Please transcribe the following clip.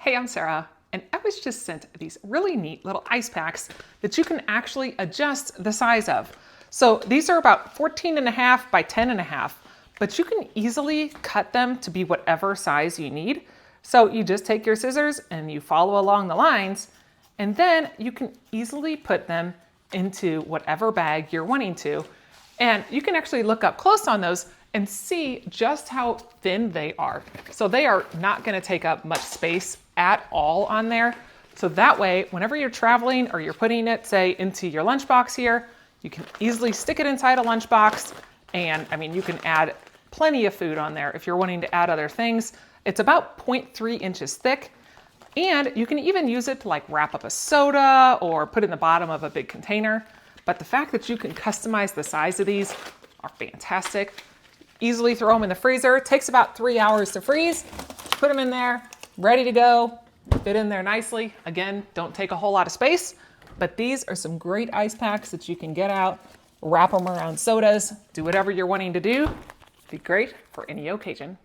Hey, I'm Sarah, and I was just sent these really neat little ice packs that you can actually adjust the size of. So these are about 14.5 by 10.5, but you can easily cut them to be whatever size you need. So you just take your scissors and you follow along the lines, and then you can easily put them into whatever bag you're wanting to. And you can actually look up close on those and see just how thin they are. So they are not gonna take up much space at all on there. So that way, whenever you're traveling or you're putting it, say, into your lunchbox here, you can easily stick it inside a lunchbox. And I mean, you can add plenty of food on there if you're wanting to add other things. It's about 0.3 inches thick. And you can even use it to like wrap up a soda or put in the bottom of a big container. But the fact that you can customize the size of these are fantastic. Easily throw them in the freezer. It takes about 3 hours to freeze. Put them in there, ready to go. Fit in there nicely. Again, don't take a whole lot of space, but these are some great ice packs that you can get out, wrap them around sodas, do whatever you're wanting to do. Be great for any occasion.